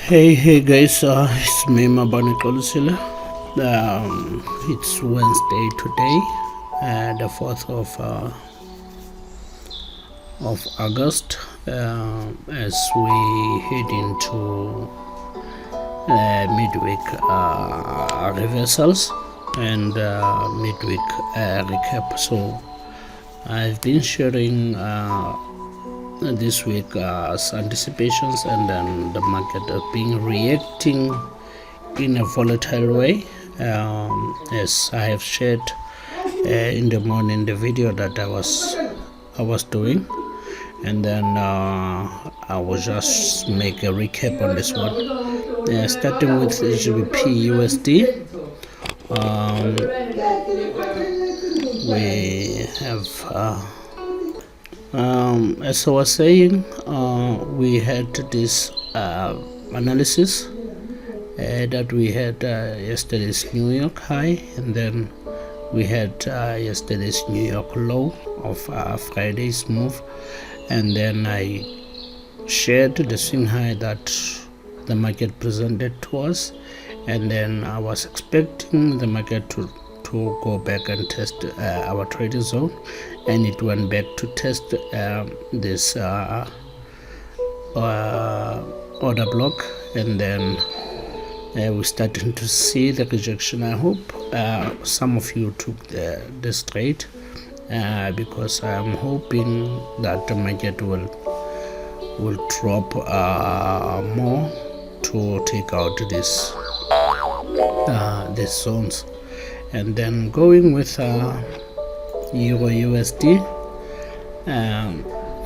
Hey guys, it's me Mabani Kolusila. It's Wednesday today, the 4th of August, as we head into midweek reversals and midweek recap. So I've been sharing this week anticipations, and then the market has been reacting in a volatile way, as I have shared in the morning the video that I was doing, and then I will just make a recap on this one. Starting with GBP USD, we have as I was saying, we had this analysis that we had yesterday's New York high, and then we had yesterday's New York low of Friday's move, and then I shared the swing high that the market presented to us, and then I was expecting the market to go back and test our trading zone, and it went back to test this order block, and then we're starting to see the rejection. I hope some of you took this trade, because I'm hoping that the market will drop more to take out these zones. And then going with Euro USD,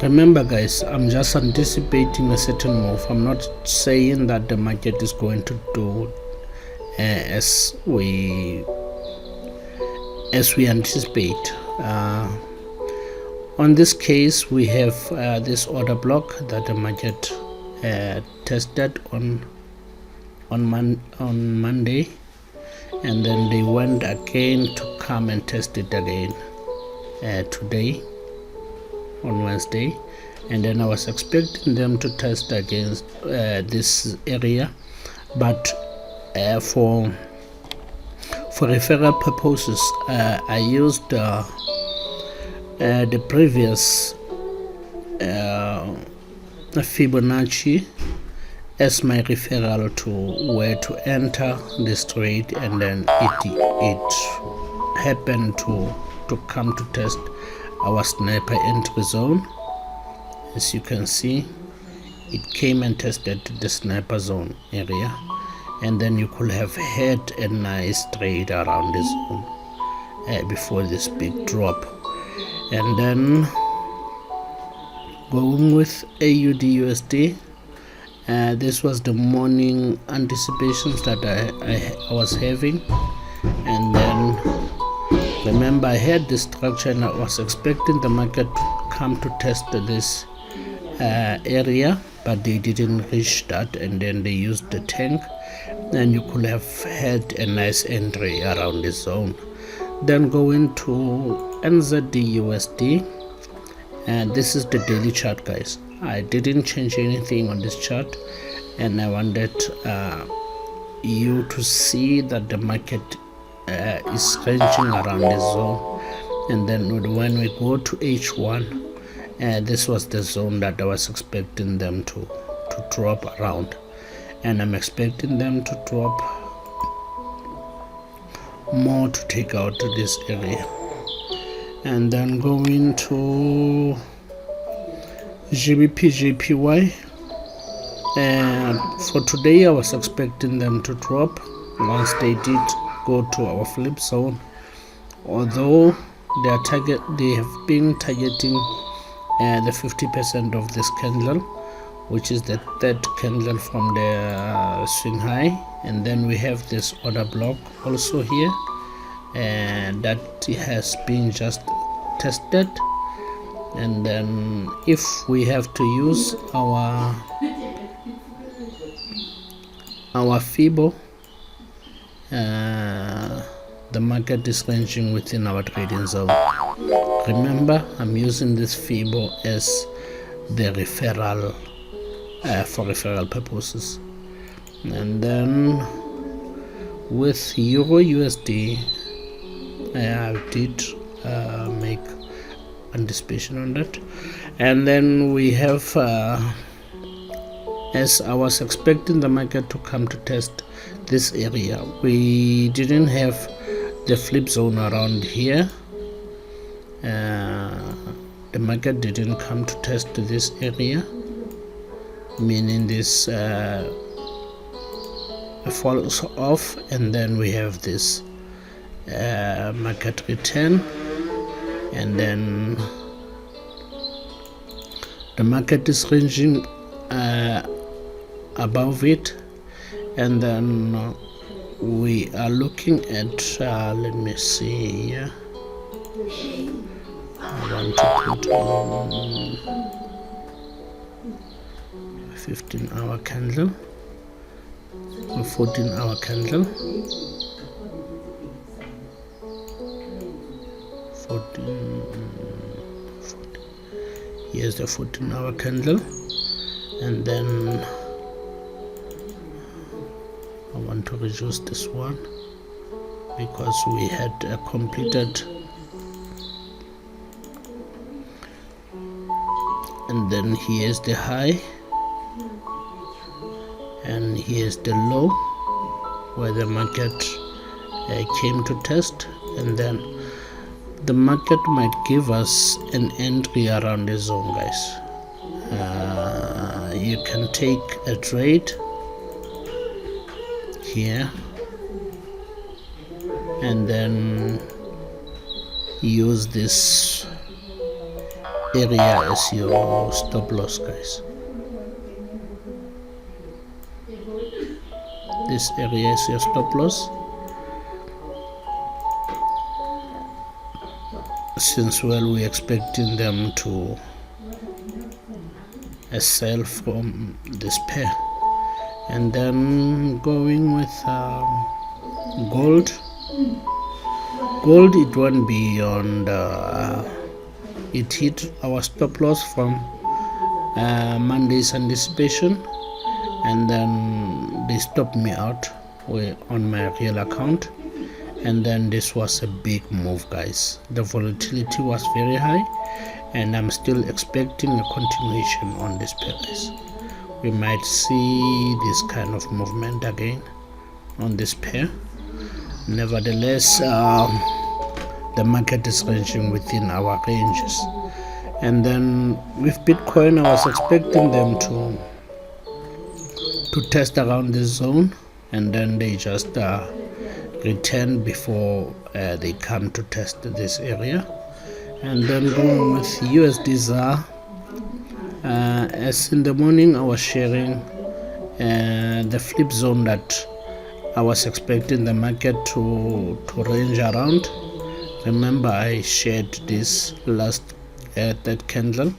remember guys, I'm just anticipating a certain move. I'm not saying that the market is going to do as we anticipate. On this case, we have this order block that the market tested on Monday, and then they went again to come and test it again today on Wednesday, and then I was expecting them to test against this area, but for referral purposes, I used the previous Fibonacci as my referral to where to enter this trade, and then it happened to come to test our sniper entry zone. As you can see, it came and tested the sniper zone area, and then you could have had a nice trade around this zone before this big drop. And then going with AUD USD, this was the morning anticipations that I was having, and then remember I had this structure and I was expecting the market to come to test this area, but they didn't reach that, and then they used the tank, and you could have had a nice entry around the zone. Then going to NZD USD, and this is the daily chart guys. I didn't change anything on this chart, and I wanted you to see that the market is ranging around the zone. And then when we go to H1, this was the zone that I was expecting them to drop around, and I'm expecting them to drop more to take out to this area. And then going to GBP JPY, and for today I was expecting them to drop once they did go to our flip zone, although they have been targeting the 50% of this candle, which is the third candle from the swing high. And then we have this order block also here, and that has been just tested. And then if we have to use our Fibo, the market is ranging within our trading zone. Remember, I'm using this Fibo as the referral for referral purposes. And then with Euro USD, I did make anticipation on that. And then we have, as I was expecting the market to come to test this area, we didn't have the flip zone around here. The market didn't come to test this area, meaning this falls off, and then we have this market return, and then the market is ranging above it, and then we are looking at let me see here. I want to put on 15-hour candle, a 14-hour candle, 14. Here's the 14-hour candle, and then I want to reduce this one because we had completed, and then here's the high, and here's the low where the market came to test, and then the market might give us an entry around the zone, guys. You can take a trade here and then use this area as your stop loss, guys. This area is your stop loss, since we're expecting them to sell from this pair. And then going with gold, it went beyond, it hit our stop loss from Monday's anticipation, and then they stopped me out on my real account, and then this was a big move, guys. The volatility was very high, and I'm still expecting a continuation on this pair, guys. We might see this kind of movement again on this pair. Nevertheless, the market is ranging within our ranges. And then with Bitcoin, I was expecting them to test around this zone, and then they just return before they come to test this area. And then going with USD ZAR, as in the morning I was sharing the flip zone that I was expecting the market to range around. Remember, I shared this last that candle,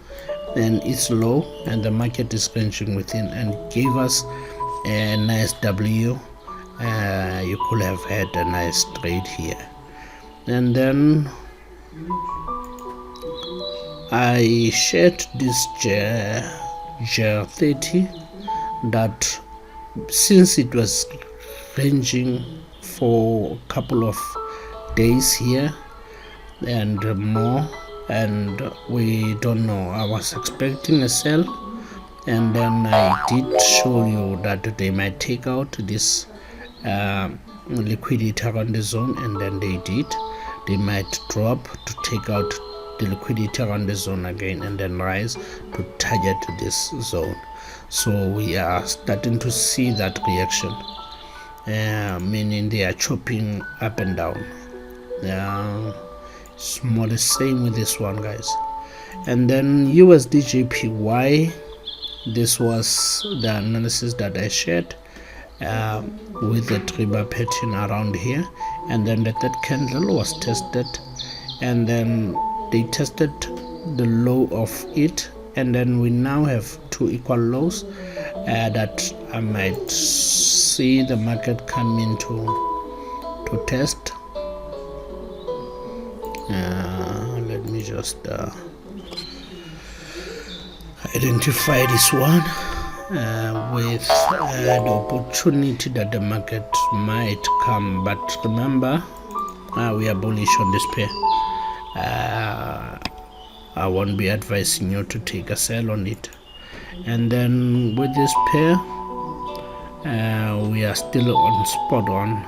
and it's low, and the market is ranging within, and gave us a nice W. You could have had a nice trade here. And then I shared this GR30 that since it was ranging for a couple of days here and more, and we don't know, I was expecting a sell, and then I did show you that they might take out this liquidity around the zone, and then they did. They might drop to take out the liquidity around the zone again, and then rise to target this zone. So we are starting to see that reaction, meaning they are chopping up and down. It's more the same with this one, guys. And then USD JPY, this was the analysis that I shared with the trigger pattern around here, and then that candle was tested, and then they tested the low of it, and then we now have two equal lows that I might see the market come into to test. Let me just identify this one. with the opportunity that the market might come. But remember, we are bullish on this pair. I won't be advising you to take a sell on it. And then with this pair, we are still on spot on.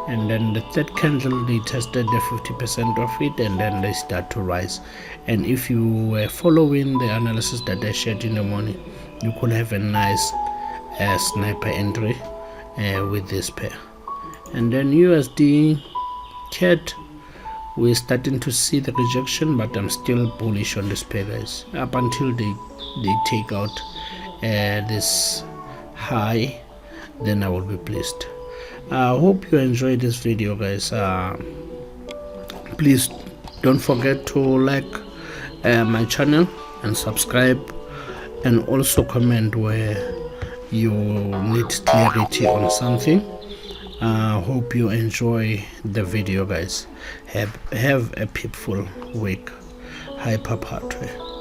And then the third candle, they tested the 50% of it, and then they start to rise. And if you were following the analysis that I shared in the morning, you could have a nice sniper entry with this pair. And then USD CAD, we're starting to see the rejection, but I'm still bullish on this pair, guys, up until they take out this high. Then I will be pleased. I hope you enjoyed this video, guys. Please don't forget to like my channel and subscribe, and also comment where you need clarity on something. Hope you enjoy the video, guys. Have a peaceful week. Hyper Pathway.